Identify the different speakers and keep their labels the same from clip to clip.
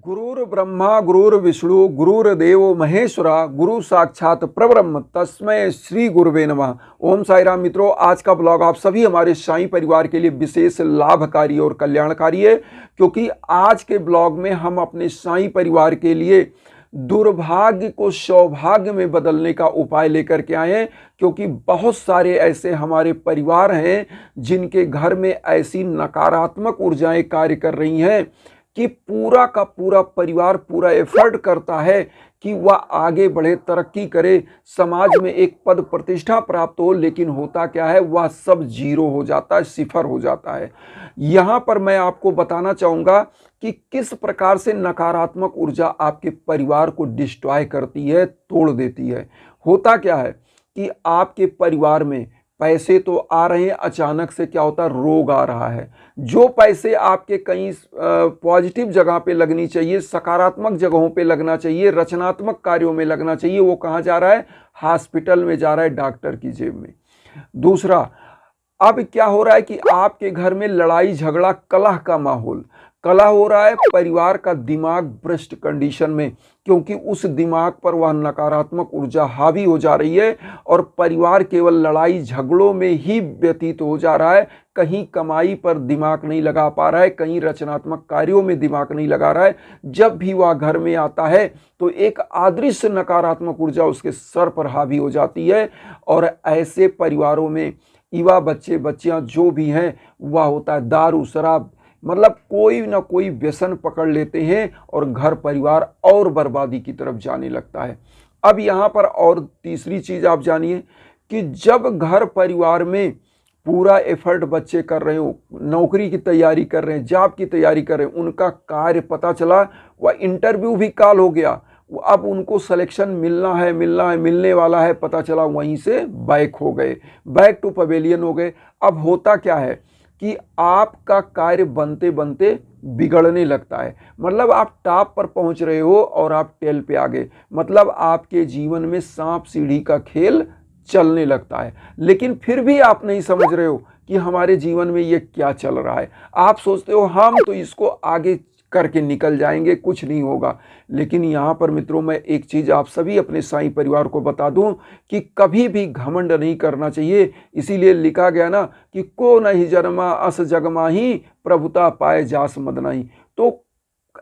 Speaker 1: गुरुर् ब्रह्मा गुरुर्विष्णु गुरुर्देव महेश्वरा गुरु साक्षात परब्रह्म तस्मै श्री गुरुवे नमः। ओम साई राम। मित्रों, आज का ब्लॉग आप सभी हमारे साईं परिवार के लिए विशेष लाभकारी और कल्याणकारी है, क्योंकि आज के ब्लॉग में हम अपने साईं परिवार के लिए दुर्भाग्य को सौभाग्य में बदलने का उपाय लेकर के आए हैं। क्योंकि बहुत सारे ऐसे हमारे परिवार हैं जिनके घर में ऐसी नकारात्मक ऊर्जाएं कार्य कर रही हैं कि पूरा का पूरा परिवार पूरा एफर्ट करता है कि वह आगे बढ़े, तरक्की करे, समाज में एक पद प्रतिष्ठा प्राप्त हो, लेकिन होता क्या है, वह सब जीरो हो जाता है, सिफर हो जाता है। यहाँ पर मैं आपको बताना चाहूँगा कि किस प्रकार से नकारात्मक ऊर्जा आपके परिवार को डिस्ट्रॉय करती है, तोड़ देती है। होता क्या है कि आपके परिवार में पैसे तो आ रहे हैं, अचानक से क्या होता है, रोग आ रहा है। जो पैसे आपके कहीं पॉजिटिव जगह पे लगनी चाहिए, सकारात्मक जगहों पे लगना चाहिए, रचनात्मक कार्यों में लगना चाहिए, वो कहाँ जा रहा है, हॉस्पिटल में जा रहा है, डॉक्टर की जेब में। दूसरा, अब क्या हो रहा है कि आपके घर में लड़ाई झगड़ा, कलह का माहौल, कलह हो रहा है, परिवार का दिमाग भ्रष्ट कंडीशन में, क्योंकि उस दिमाग पर वह नकारात्मक ऊर्जा हावी हो जा रही है और परिवार केवल लड़ाई झगड़ों में ही व्यतीत हो जा रहा है। कहीं कमाई पर दिमाग नहीं लगा पा रहा है, कहीं रचनात्मक कार्यों में दिमाग नहीं लगा रहा है। जब भी वह घर में आता है तो एक अदृश्य नकारात्मक ऊर्जा उसके सर पर हावी हो जाती है। और ऐसे परिवारों में युवा बच्चे बच्चियां जो भी हैं, वह होता है दारू शराब, मतलब कोई ना कोई व्यसन पकड़ लेते हैं और घर परिवार और बर्बादी की तरफ जाने लगता है। अब यहाँ पर और तीसरी चीज़ आप जानिए कि जब घर परिवार में पूरा एफर्ट बच्चे कर रहे हो, नौकरी की तैयारी कर रहे हैं, जॉब की तैयारी कर रहे हैं, उनका कार्य पता चला, वह इंटरव्यू भी कॉल हो गया, अब उनको सिलेक्शन मिलने वाला है, पता चला वहीं से बैक हो गए, बैक टू पवेलियन हो गए। अब होता क्या है कि आपका कार्य बनते बनते बिगड़ने लगता है। मतलब आप टॉप पर पहुंच रहे हो और आप टेल पे आ गए, मतलब आपके जीवन में सांप सीढ़ी का खेल चलने लगता है। लेकिन फिर भी आप नहीं समझ रहे हो कि हमारे जीवन में ये क्या चल रहा है। आप सोचते हो हम तो इसको आगे करके निकल जाएंगे, कुछ नहीं होगा। लेकिन यहाँ पर मित्रों, मैं एक चीज़ आप सभी अपने साईं परिवार को बता दूं कि कभी भी घमंड नहीं करना चाहिए। इसीलिए लिखा गया ना कि को नहीं जन्मा अस जगमा ही प्रभुता पाए जास मद नहीं। तो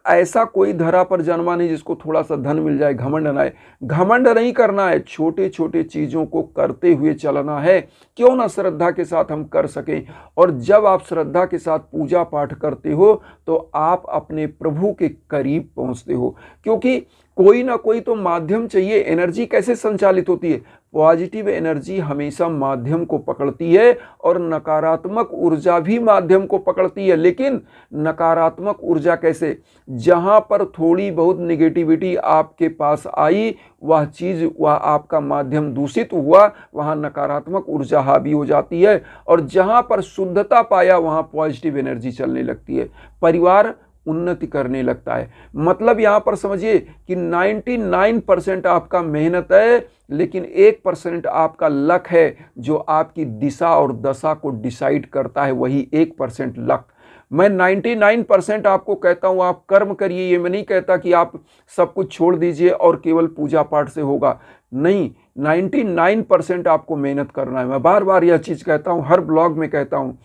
Speaker 1: ऐसा कोई धरा पर जन्मा नहीं जिसको थोड़ा सा धन मिल जाए, घमंड ना है। घमंड नहीं करना है, छोटे छोटे चीज़ों को करते हुए चलना है, क्यों ना श्रद्धा के साथ हम कर सकें। और जब आप श्रद्धा के साथ पूजा पाठ करते हो तो आप अपने प्रभु के करीब पहुंचते हो, क्योंकि कोई ना कोई तो माध्यम चाहिए। एनर्जी कैसे संचालित होती है, पॉजिटिव एनर्जी हमेशा माध्यम को पकड़ती है और नकारात्मक ऊर्जा भी माध्यम को पकड़ती है। लेकिन नकारात्मक ऊर्जा कैसे, जहां पर थोड़ी बहुत निगेटिविटी आपके पास आई, वह चीज़, वह आपका माध्यम दूषित हुआ, वहां नकारात्मक ऊर्जा हावी हो जाती है। और जहां पर शुद्धता पाया वहां पॉजिटिव एनर्जी चलने लगती है, परिवार उन्नति करने लगता है। मतलब यहाँ पर समझिए कि 99% आपका मेहनत है, लेकिन 1% आपका लक है, जो आपकी दिशा और दशा को डिसाइड करता है, वही 1% लक। मैं 99% आपको कहता हूँ आप कर्म करिए, ये मैं नहीं कहता कि आप सब कुछ छोड़ दीजिए और केवल पूजा पाठ से होगा, नहीं। 99% आपको मेहनत करना है। मैं बार बार यह चीज़ कहता हूँ, हर ब्लॉग में कहता हूँ।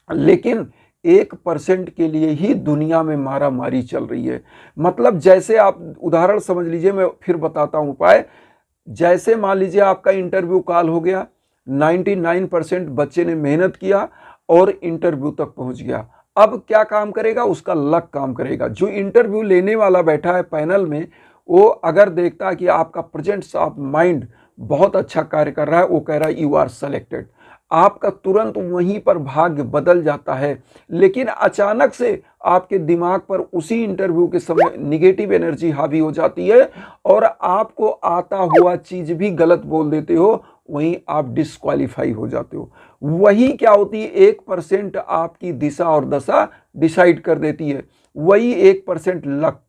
Speaker 1: लेकिन 1% के लिए ही दुनिया में मारा मारी चल रही है। मतलब जैसे आप उदाहरण समझ लीजिए, मैं फिर बताता हूँ उपाय। जैसे मान लीजिए आपका इंटरव्यू कॉल हो गया, 99% बच्चे ने मेहनत किया और इंटरव्यू तक पहुँच गया। अब क्या काम करेगा, उसका लक काम करेगा। जो इंटरव्यू लेने वाला बैठा है पैनल में, वो अगर देखता है कि आपका प्रेजेंस ऑफ माइंड बहुत अच्छा कार्य कर रहा है, वो कह रहा है यू आर सेलेक्टेड, आपका तुरंत वहीं पर भाग्य बदल जाता है। लेकिन अचानक से आपके दिमाग पर उसी इंटरव्यू के समय निगेटिव एनर्जी हावी हो जाती है और आपको आता हुआ चीज भी गलत बोल देते हो, वहीं आप डिस्क्वालीफाई हो जाते हो। वही क्या होती है, 1% आपकी दिशा और दशा डिसाइड कर देती है, वही 1% लक।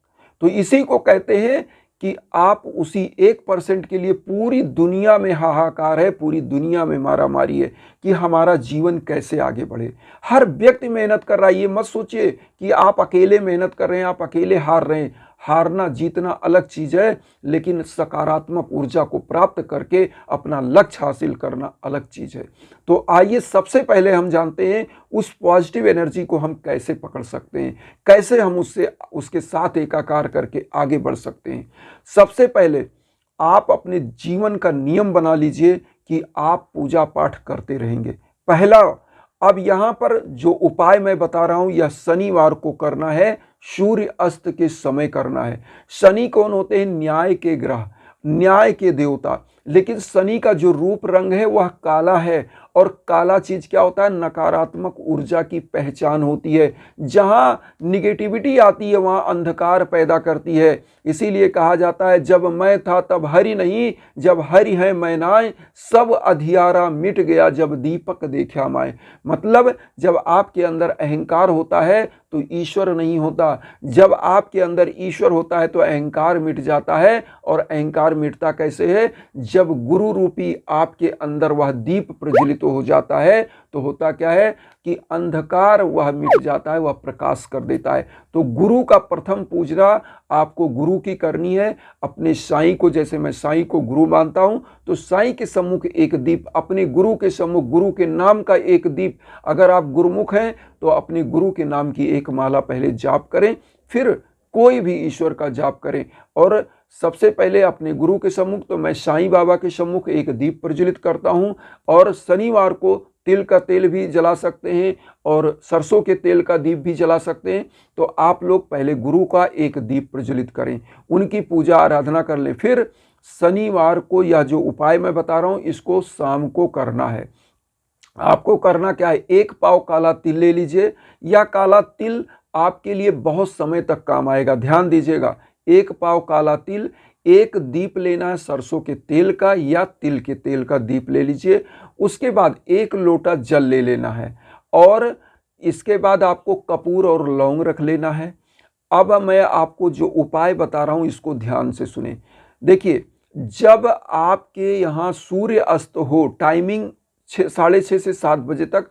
Speaker 1: तो इसी को कहते हैं कि आप उसी 1% के लिए पूरी दुनिया में हाहाकार है, पूरी दुनिया में मारामारी है कि हमारा जीवन कैसे आगे बढ़े। हर व्यक्ति मेहनत कर रहा है। ये मत सोचिए कि आप अकेले मेहनत कर रहे हैं, आप अकेले हार रहे हैं। हारना जीतना अलग चीज है, लेकिन सकारात्मक ऊर्जा को प्राप्त करके अपना लक्ष्य हासिल करना अलग चीज है। तो आइए सबसे पहले हम जानते हैं उस पॉजिटिव एनर्जी को हम कैसे पकड़ सकते हैं, कैसे हम उसके साथ एकाकार करके आगे बढ़ सकते हैं। सबसे पहले आप अपने जीवन का नियम बना लीजिए कि आप पूजा पाठ करते रहेंगे। पहला, अब यहां पर जो उपाय मैं बता रहा हूं यह शनिवार को करना है, सूर्य अस्त के समय करना है। शनि कौन होते हैं? न्याय के ग्रह, न्याय के देवता। लेकिन शनि का जो रूप रंग है वह काला है, और काला चीज क्या होता है? नकारात्मक ऊर्जा की पहचान होती है। जहां निगेटिविटी आती है वहां अंधकार पैदा करती है। इसीलिए कहा जाता है जब मैं था तब हरि नहीं, जब हरि है मैं नाय, सब अधियारा मिट गया जब दीपक देखा माय। मतलब जब आपके अंदर अहंकार होता है तो ईश्वर नहीं होता, जब आपके अंदर ईश्वर होता है तो अहंकार मिट जाता है। और अहंकार मिटता कैसे है? जब गुरु रूपी आपके अंदर वह दीप प्रज्वलित हो जाता है तो होता क्या है कि अंधकार वह मिट जाता है, वह प्रकाश कर देता है। तो गुरु का प्रथम पूजना आपको गुरु की करनी है। अपने साईं को, जैसे मैं साईं को गुरु मानता हूं, तो साईं के सम्मुख एक दीप, अपने गुरु के सम्मुख गुरु के नाम का एक दीप। अगर आप गुरुमुख हैं तो अपने गुरु के नाम की एक माला पहले जाप करें, फिर कोई भी ईश्वर का जाप करें। और सबसे पहले अपने गुरु के सम्मुख, तो मैं साईं बाबा के सम्मुख एक दीप प्रज्वलित करता हूं। और शनिवार को तिल का तेल भी जला सकते हैं और सरसों के तेल का दीप भी जला सकते हैं। तो आप लोग पहले गुरु का एक दीप प्रज्वलित करें, उनकी पूजा आराधना कर लें। फिर शनिवार को यह जो उपाय मैं बता रहा हूं इसको शाम को करना है। आपको करना क्या है? 1 पाव काला तिल ले लीजिए। यह काला तिल आपके लिए बहुत समय तक काम आएगा, ध्यान दीजिएगा। 1 पाव काला तिल, एक दीप लेना है सरसों के तेल का या तिल के तेल का दीप ले लीजिए। उसके बाद 1 लोटा जल ले लेना है, और इसके बाद आपको कपूर और लौंग रख लेना है। अब मैं आपको जो उपाय बता रहा हूं इसको ध्यान से सुने। देखिए, जब आपके यहाँ सूर्य अस्त हो, टाइमिंग 6:30 से 7 बजे तक,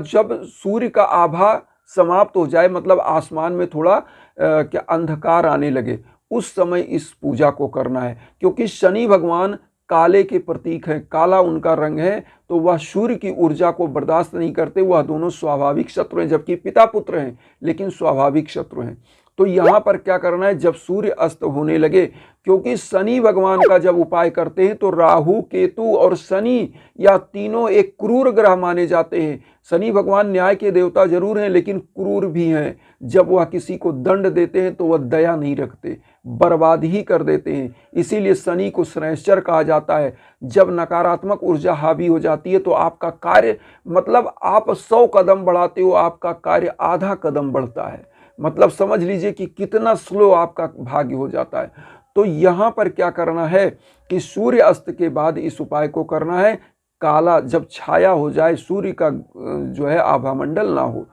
Speaker 1: जब सूर्य का आभा समाप्त हो जाए, मतलब आसमान में थोड़ा क्या अंधकार आने लगे, उस समय इस पूजा को करना है। क्योंकि शनि भगवान काले के प्रतीक हैं, काला उनका रंग है, तो वह सूर्य की ऊर्जा को बर्दाश्त नहीं करते। वह दोनों स्वाभाविक शत्रु हैं, जबकि पिता पुत्र हैं लेकिन स्वाभाविक शत्रु हैं। तो यहाँ पर क्या करना है? जब सूर्य अस्त होने लगे, क्योंकि शनि भगवान का जब उपाय करते हैं तो राहु, केतु और शनि, या तीनों एक क्रूर ग्रह माने जाते हैं। शनि भगवान न्याय के देवता जरूर हैं लेकिन क्रूर भी हैं। जब वह किसी को दंड देते हैं तो वह दया नहीं रखते, बर्बाद ही कर देते हैं। इसीलिए शनि को श्रेष्ठर कहा जाता है। जब नकारात्मक ऊर्जा हावी हो जाती है तो आपका कार्य, मतलब आप 100 कदम बढ़ाते हो, आपका कार्य आधा कदम बढ़ता है। मतलब समझ लीजिए कि कितना स्लो आपका भाग्य हो जाता है। तो यहाँ पर क्या करना है कि सूर्य अस्त के बाद इस उपाय को करना है। काला जब छाया हो जाए, सूर्य का जो है आभामंडल ना हो,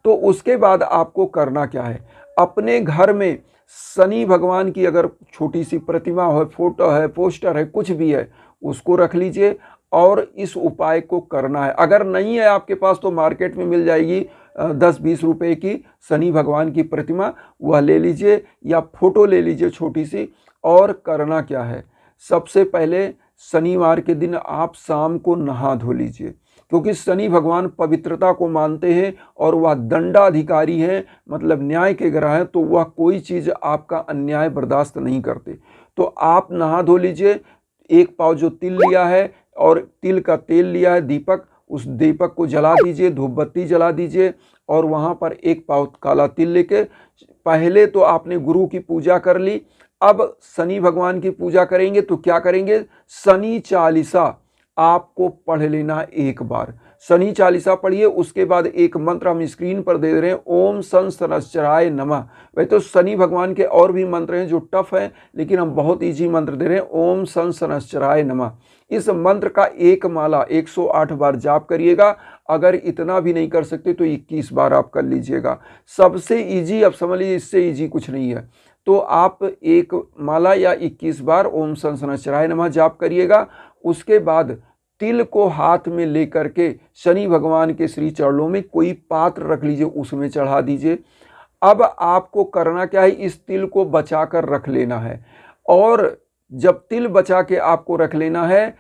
Speaker 1: तो उसके बाद आपको करना क्या है? अपने घर में शनि भगवान की अगर छोटी सी प्रतिमा है, फोटो है, पोस्टर है, कुछ भी है, उसको रख लीजिए और इस उपाय को करना है। अगर नहीं है आपके पास तो मार्केट में मिल जाएगी 10-20 रुपए की शनि भगवान की प्रतिमा, वह ले लीजिए या फोटो ले लीजिए छोटी सी। और करना क्या है? सबसे पहले शनिवार के दिन आप शाम को नहा धो लीजिए, क्योंकि शनि भगवान पवित्रता को मानते हैं और वह दंडाधिकारी हैं, मतलब न्याय के ग्रह हैं। तो वह कोई चीज़ आपका अन्याय बर्दाश्त नहीं करते। तो आप नहा धो लीजिए, 1 पाव जो तिल लिया है और तिल का तेल लिया है, दीपक, उस दीपक को जला दीजिए, धूप बत्ती जला दीजिए और वहाँ पर 1 पाव काला तिल लेके, पहले तो आपने गुरु की पूजा कर ली, अब शनि भगवान की पूजा करेंगे। तो क्या करेंगे? शनि चालीसा आपको पढ़ लेना 1 बार। शनि चालीसा पढ़िए, उसके बाद एक मंत्र हम स्क्रीन पर दे रहे हैं, ओम सन शनश्चराय नमः। वैसे तो शनि भगवान के और भी मंत्र हैं जो टफ हैं, लेकिन हम बहुत ईजी मंत्र दे रहे हैं, ओम सन शनश्चराय नमः। इस मंत्र का 1 माला 108 बार जाप करिएगा। अगर इतना भी नहीं कर सकते तो 21 बार आप कर लीजिएगा। सबसे ईजी, अब समझ लीजिए इससे ईजी कुछ नहीं है। तो आप एक माला या 21 बार ओम शनैश्चराय नमः जाप करिएगा। उसके बाद तिल को हाथ में लेकर के शनि भगवान के श्री चरणों में कोई पात्र रख लीजिए, उसमें चढ़ा दीजिए। अब आपको करना क्या है, इस तिल को बचा कर रख लेना है। और जब तिल बचा के आपको रख लेना है,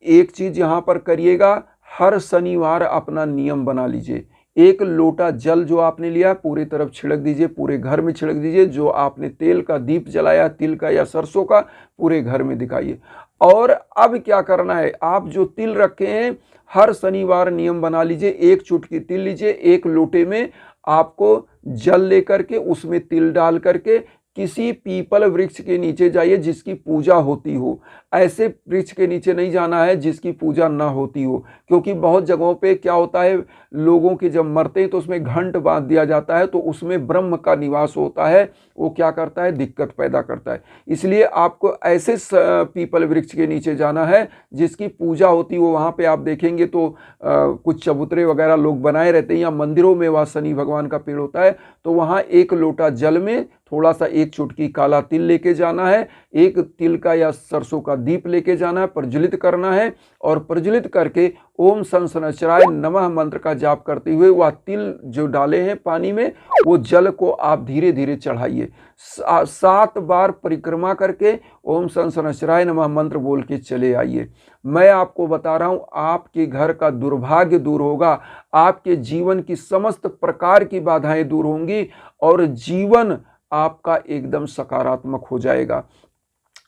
Speaker 1: एक चीज यहां पर करिएगा, हर शनिवार अपना नियम बना लीजिए। एक लोटा जल जो आपने लिया पूरी तरफ छिड़क दीजिए, पूरे घर में छिड़क दीजिए। जो आपने तेल का दीप जलाया, तिल का या सरसों का, पूरे घर में दिखाइए। और अब क्या करना है, आप जो तिल रखे हैं हर शनिवार नियम बना लीजिए, एक चुटकी तिल लीजिए, एक लोटे में आपको जल लेकर के उसमें तिल डाल करके किसी पीपल वृक्ष के नीचे जाइए जिसकी पूजा होती हो। ऐसे वृक्ष के नीचे नहीं जाना है जिसकी पूजा ना होती हो, क्योंकि बहुत जगहों पे क्या होता है, लोगों के जब मरते हैं तो उसमें घंट बांध दिया जाता है, तो उसमें ब्रह्म का निवास होता है, वो क्या करता है, दिक्कत पैदा करता है। इसलिए आपको ऐसे पीपल वृक्ष के नीचे जाना है जिसकी पूजा होती हो। वहाँ पे आप देखेंगे तो कुछ चबूतरे वगैरह लोग बनाए रहते हैं, या मंदिरों में वह शनि भगवान का पेड़ होता है, तो वहाँ एक लोटा जल में थोड़ा सा एक चुटकी काला तिल लेके जाना है, एक तिल का या सरसों का दीप लेके जाना है, प्रज्वलित करना है, और प्रज्वलित करके ओम शनैश्चराय नमः मंत्र का जाप करते हुए वह तिल जो डाले हैं पानी में, वो जल को आप धीरे धीरे चढ़ाइए। 7 बार परिक्रमा करके ओम शनैश्चराय नमः मंत्र बोल के चले आइए। मैं आपको बता रहा हूं, आपके घर का दुर्भाग्य दूर होगा, आपके जीवन की समस्त प्रकार की बाधाएं दूर होंगी और जीवन आपका एकदम सकारात्मक हो जाएगा।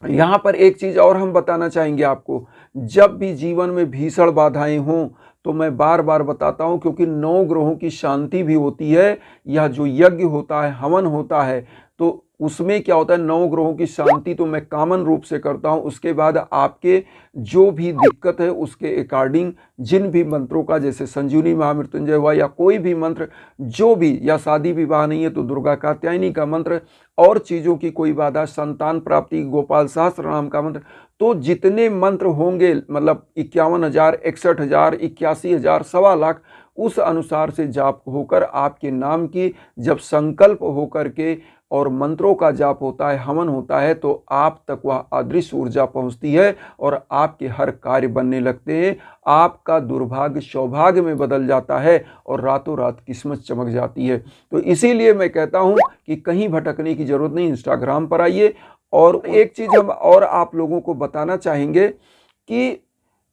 Speaker 1: यहां पर एक चीज और हम बताना चाहेंगे आपको, जब भी जीवन में भीषण बाधाएं हों तो मैं बार बार बताता हूं, क्योंकि 9 ग्रहों की शांति भी होती है। यह जो यज्ञ होता है, हवन होता है, तो उसमें क्या होता है, 9 ग्रहों की शांति तो मैं कॉमन रूप से करता हूं। उसके बाद आपके जो भी दिक्कत है उसके अकॉर्डिंग जिन भी मंत्रों का, जैसे संजीवनी महामृत्युंजय हुआ या कोई भी मंत्र जो भी, या शादी विवाह नहीं है तो दुर्गा कात्यायनी का मंत्र, और चीज़ों की कोई बाधा, संतान प्राप्ति, गोपाल सहस्त्र नाम का मंत्र, तो जितने मंत्र होंगे, मतलब 51,000, 61,000, 81,000, 1,25,00,000, उस अनुसार से जाप होकर आपके नाम की जब संकल्प होकर के और मंत्रों का जाप होता है, हवन होता है, तो आप तक वह अदृश्य ऊर्जा पहुंचती है और आपके हर कार्य बनने लगते हैं। आपका दुर्भाग्य सौभाग्य में बदल जाता है और रातों रात किस्मत चमक जाती है। तो इसीलिए मैं कहता हूं कि कहीं भटकने की जरूरत नहीं, इंस्टाग्राम पर आइए। और एक चीज हम और आप लोगों को बताना चाहेंगे कि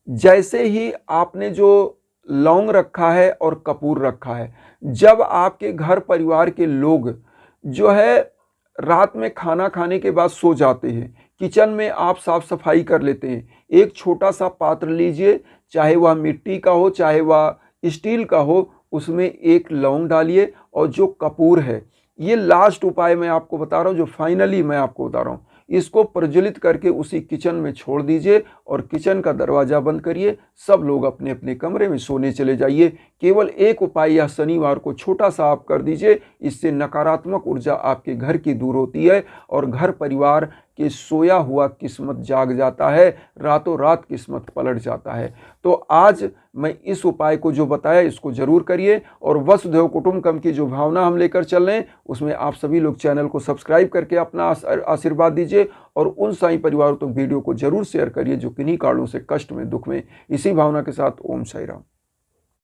Speaker 1: जैसे ही आपने जो लौंग रखा है और कपूर रखा है, जब आपके घर परिवार के लोग जो है रात में खाना खाने के बाद सो जाते हैं, किचन में आप साफ सफाई कर लेते हैं, एक छोटा सा पात्र लीजिए, चाहे वह मिट्टी का हो चाहे वह स्टील का हो, उसमें एक लौंग डालिए और जो कपूर है, ये लास्ट उपाय मैं आपको बता रहा हूँ, जो फाइनली मैं आपको बता रहा हूँ, इसको प्रज्वलित करके उसी किचन में छोड़ दीजिए और किचन का दरवाजा बंद करिए। सब लोग अपने अपने कमरे में सोने चले जाइए। केवल एक उपाय यह शनिवार को छोटा सा आप कर दीजिए, इससे नकारात्मक ऊर्जा आपके घर की दूर होती है और घर परिवार के सोया हुआ किस्मत जाग जाता है, रातों रात किस्मत पलट जाता है। तो आज मैं इस उपाय को जो बताया इसको जरूर करिए, और वसुधैव कुटुंबकम की जो भावना हम लेकर चल रहे हैं उसमें आप सभी लोग चैनल को सब्सक्राइब करके अपना आशीर्वाद दीजिए और उन साईं परिवारों तक वीडियो को जरूर शेयर करिए जो किन्हीं कारणों से कष्ट में, दुख में। इसी भावना के साथ ओम साई राम।